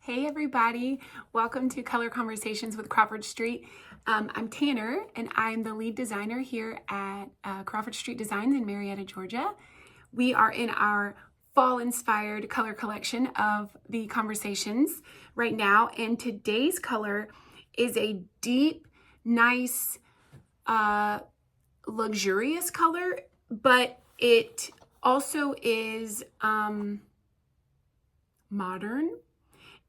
Hey everybody, welcome to Color Conversations with Crawford Street. I'm Tanner and I'm the lead designer here at Crawford Street Designs in Marietta, Georgia. We are in our fall-inspired color collection of the conversations right now, and today's color is a deep, nice, luxurious color, but it also is modern.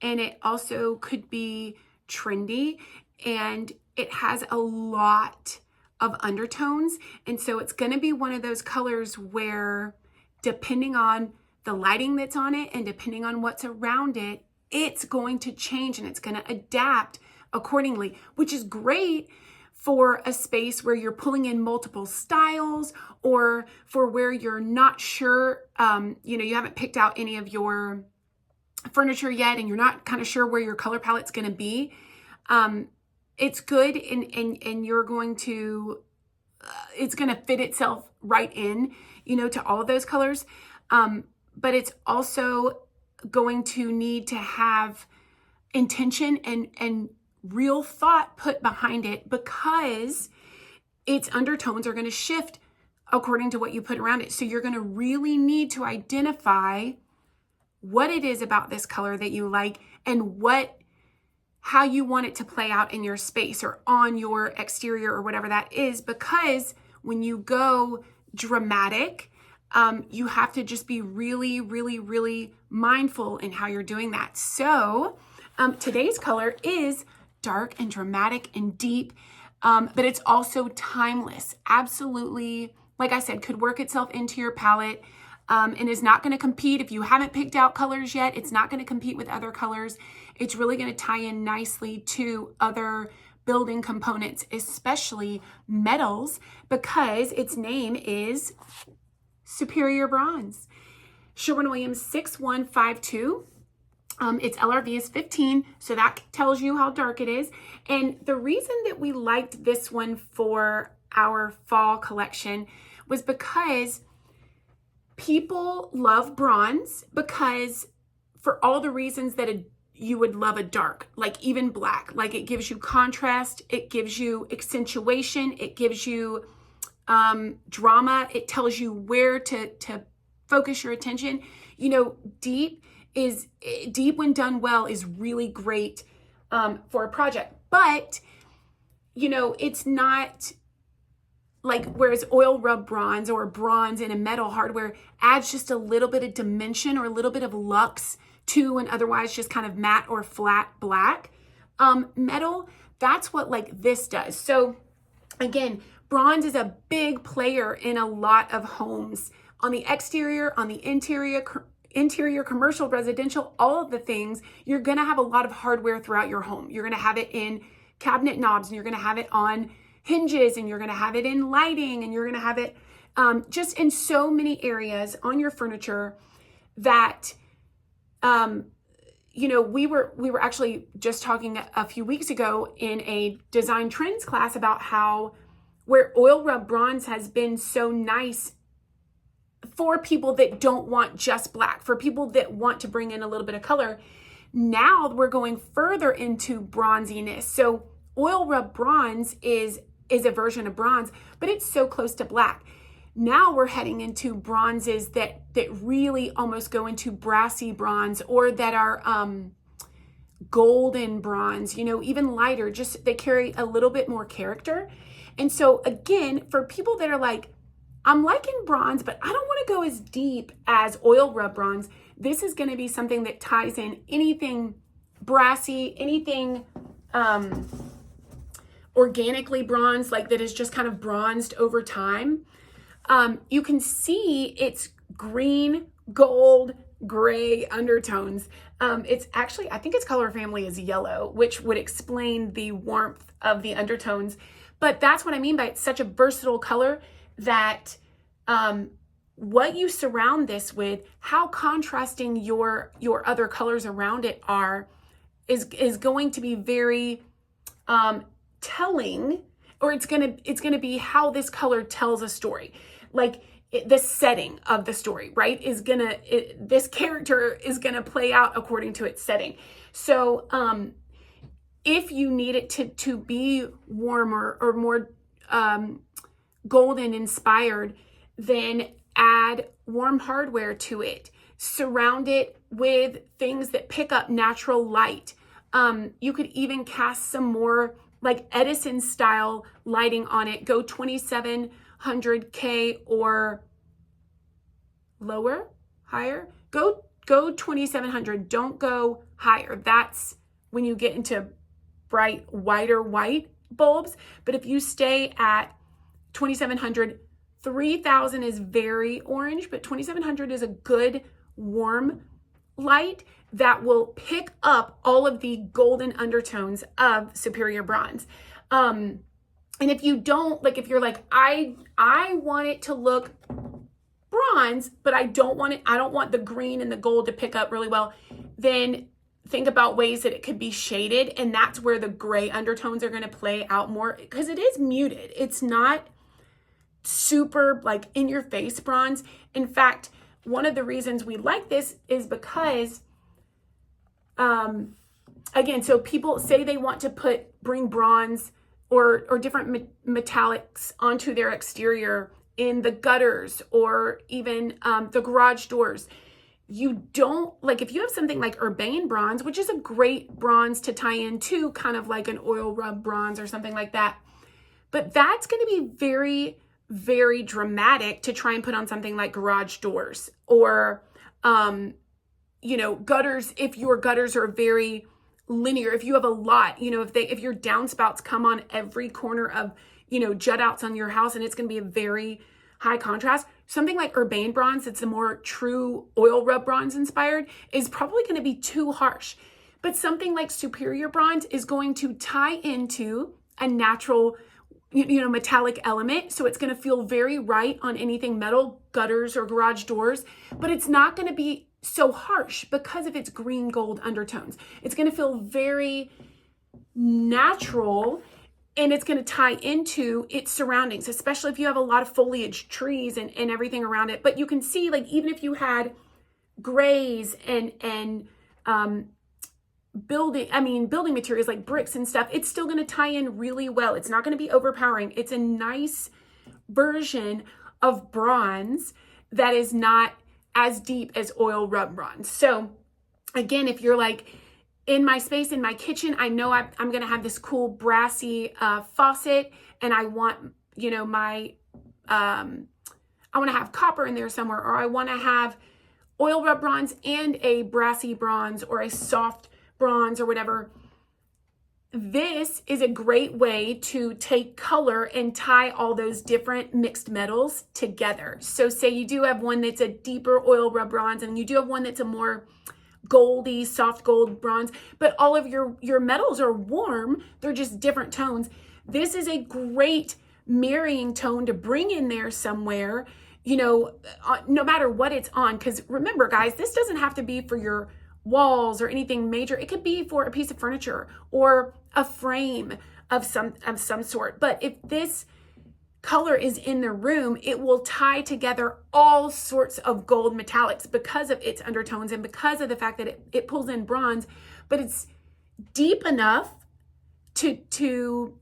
And it also could be trendy, and it has a lot of undertones. And so it's going to be one of those colors where, depending on the lighting that's on it and depending on what's around it, it's going to change and it's going to adapt accordingly, which is great for a space where you're pulling in multiple styles, or for where you're not sure, you haven't picked out any of your furniture yet and you're not kind of sure where your color palette's going to be. It's good, and you're going to it's going to fit itself right in, to all of those colors. But it's also going to need to have intention and real thought put behind it, because its undertones are going to shift according to what you put around it. So you're going to really need to identify what it is about this color that you like, and how you want it to play out in your space or on your exterior or whatever that is. Because when you go dramatic, you have to just be really, really, really mindful in how you're doing that. So today's color is dark and dramatic and deep, but it's also timeless. Absolutely, like I said, could work itself into your palette. And is not going to compete. If you haven't picked out colors yet, it's not going to compete with other colors. It's really going to tie in nicely to other building components, especially metals, because its name is Superior Bronze. Sherwin-Williams 6152. Its LRV is 15, so that tells you how dark it is. And the reason that we liked this one for our fall collection was because people love bronze, because for all the reasons that you would love a dark, like even black, like it gives you contrast, it gives you accentuation, it gives you drama, it tells you where to focus your attention. Deep when done well is really great for a project, but it's not like, whereas oil rub bronze or bronze in a metal hardware adds just a little bit of dimension or a little bit of luxe to an otherwise just kind of matte or flat black. Metal, that's what like this does. So again, bronze is a big player in a lot of homes, on the exterior, on the interior, commercial, residential, all of the things. You're going to have a lot of hardware throughout your home. You're going to have it in cabinet knobs, and you're going to have it on hinges, and you're going to have it in lighting, and you're going to have it just in so many areas on your furniture that we were actually just talking a few weeks ago in a design trends class about how where oil rub bronze has been so nice for people that don't want just black, for people that want to bring in a little bit of color. Now we're going further into bronziness. So oil rub bronze is a version of bronze, but it's so close to black. Now we're heading into bronzes that really almost go into brassy bronze, or that are golden bronze, even lighter, just they carry a little bit more character. And so again, for people that are like, I'm liking bronze, but I don't want to go as deep as oil rub bronze, this is going to be something that ties in anything brassy, anything organically bronzed, like that is just kind of bronzed over time. You can see it's green, gold, gray undertones. It's actually, I think its color family is yellow, which would explain the warmth of the undertones. But that's what I mean by it's such a versatile color, that what you surround this with, how contrasting your other colors around it are, is going to be very telling, or it's gonna be how this color tells a story. Like the setting of the story, right, is gonna, this character is gonna play out according to its setting. So if you need it to be warmer or more golden inspired, then add warm hardware to it. Surround it with things that pick up natural light. You could even cast some more like Edison style lighting on it. Go 2700K or lower, higher. Go 2700. Don't go higher. That's when you get into bright, whiter white bulbs. But if you stay at 2700, 3000 is very orange, but 2700 is a good warm light that will pick up all of the golden undertones of Superior Bronze. And if you don't, like, if you're like, I want it to look bronze, but I don't want the green and the gold to pick up really well, then think about ways that it could be shaded. And that's where the gray undertones are going to play out more, because it is muted. It's not super like in your face bronze. In fact, one of the reasons we like this is because, again, so people say they want to bring bronze or different metallics onto their exterior in the gutters or even the garage doors. You don't, like, if you have something like Urbane Bronze, which is a great bronze to tie into, kind of like an oil rub bronze or something like that, but that's going to be very, very dramatic to try and put on something like garage doors or, gutters. If your gutters are very linear, if you have a lot, if your downspouts come on every corner of, jut outs on your house, and it's going to be a very high contrast. Something like Urbane Bronze, it's a more true oil rub bronze inspired, is probably going to be too harsh. But something like Superior Bronze is going to tie into a natural, metallic element. So it's going to feel very right on anything metal, gutters or garage doors, but it's not going to be so harsh because of its green gold undertones. It's going to feel very natural, and it's going to tie into its surroundings, especially if you have a lot of foliage, trees and everything around it. But you can see, like, even if you had grays and building materials like bricks and stuff, it's still going to tie in really well. It's not going to be overpowering. It's a nice version of bronze that is not as deep as oil rub bronze. So again, if you're like, in my space, in my kitchen, I know I'm going to have this cool brassy faucet, and I want, I want to have copper in there somewhere, or I want to have oil rub bronze and a brassy bronze or a soft bronze or whatever. This is a great way to take color and tie all those different mixed metals together. So say you do have one that's a deeper oil rub bronze, and you do have one that's a more goldy, soft gold bronze, but all of your metals are warm. They're just different tones. This is a great marrying tone to bring in there somewhere, no matter what it's on. Because remember, guys, this doesn't have to be for your walls or anything major. It could be for a piece of furniture or a frame of some sort. But if this color is in the room, it will tie together all sorts of gold metallics because of its undertones and because of the fact that it pulls in bronze, but it's deep enough to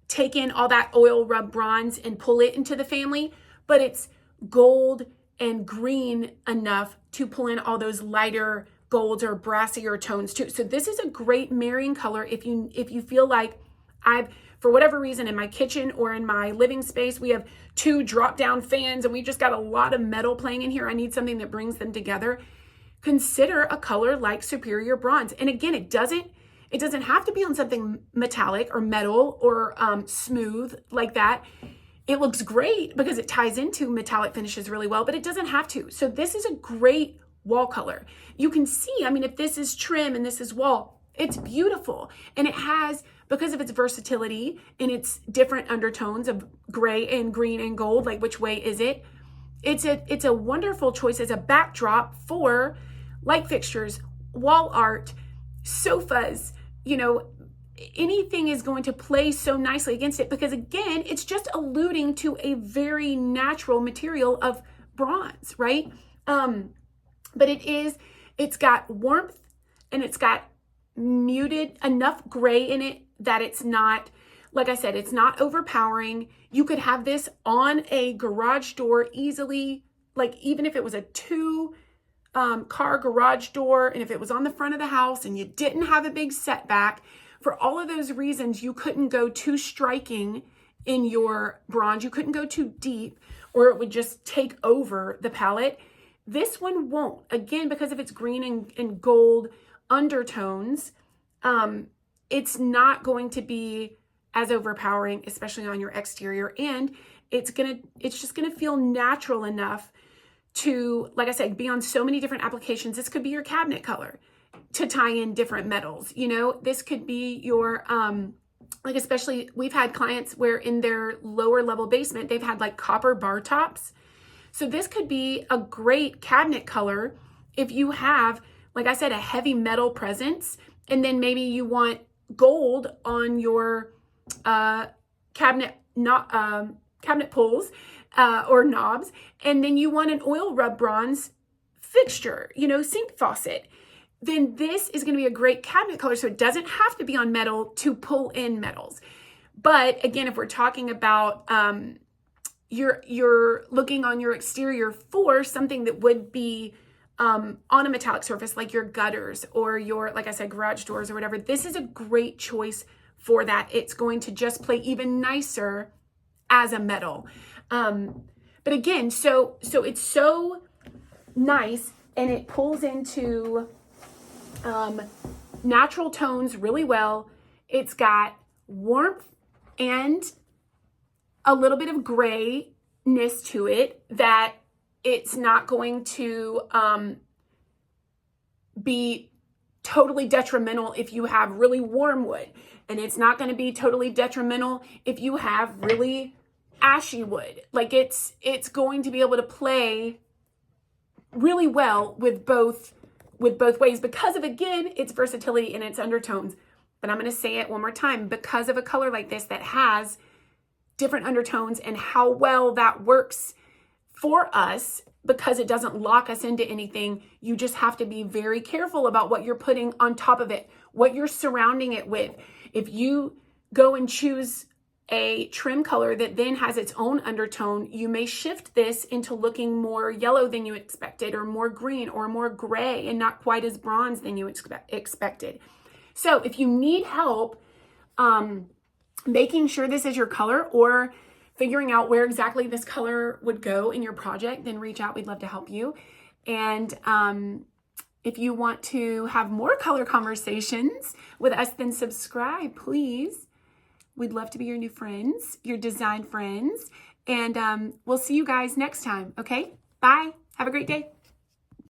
take in all that oil rub bronze and pull it into the family, but it's gold and green enough to pull in all those lighter golds or brassier tones too. So this is a great marrying color if you feel like for whatever reason, in my kitchen or in my living space, we have 2 drop-down fans and we just got a lot of metal playing in here. I need something that brings them together. Consider a color like Superior Bronze. And again, it doesn't have to be on something metallic or metal or smooth like that. It looks great because it ties into metallic finishes really well, but it doesn't have to. So this is a great wall color. You can see, if this is trim and this is wall, it's beautiful. And it has, because of its versatility and its different undertones of gray and green and gold, like which way is it? It's a wonderful choice as a backdrop for light fixtures, wall art, sofas, anything is going to play so nicely against it, because again, it's just alluding to a very natural material of bronze, right? But it's got warmth, and it's got muted enough gray in it that it's not, like I said, it's not overpowering. You could have this on a garage door easily, like even if it was a 2-car garage door, and if it was on the front of the house and you didn't have a big setback, for all of those reasons, you couldn't go too striking in your bronze. You couldn't go too deep, or it would just take over the palette. This one won't, again, because of its green and gold undertones. It's not going to be as overpowering, especially on your exterior, and it's just gonna feel natural enough to, like I said, be on so many different applications. This could be your cabinet color to tie in different metals. You know, this could be your, like, especially we've had clients where in their lower level basement, they've had like copper bar tops. So this could be a great cabinet color if you have, like I said, a heavy metal presence, and then maybe you want gold on your cabinet pulls or knobs, and then you want an oil rub bronze fixture, you know, sink faucet. Then this is going to be a great cabinet color. So it doesn't have to be on metal to pull in metals. But again, if we're talking about you're looking on your exterior for something that would be on a metallic surface, like your gutters or your, like I said, garage doors or whatever, this is a great choice for that. It's going to just play even nicer as a metal. But again, so it's so nice, and it pulls into natural tones really well. It's got warmth and a little bit of grayness to it that it's not going to be totally detrimental if you have really warm wood, and it's not going to be totally detrimental if you have really ashy wood. Like it's going to be able to play really well with both ways, because of, again, its versatility and its undertones. But I'm going to say it one more time, because of a color like this that has different undertones and how well that works for us, because it doesn't lock us into anything, you just have to be very careful about what you're putting on top of it, what you're surrounding it with. If you go and choose a trim color that then has its own undertone, you may shift this into looking more yellow than you expected, or more green, or more gray, and not quite as bronze than you expected. So if you need help making sure this is your color, or figuring out where exactly this color would go in your project, then reach out. We'd love to help you. And if you want to have more color conversations with us, then subscribe, please. We'd love to be your new friends, your design friends. And we'll see you guys next time, okay? Bye. Have a great day.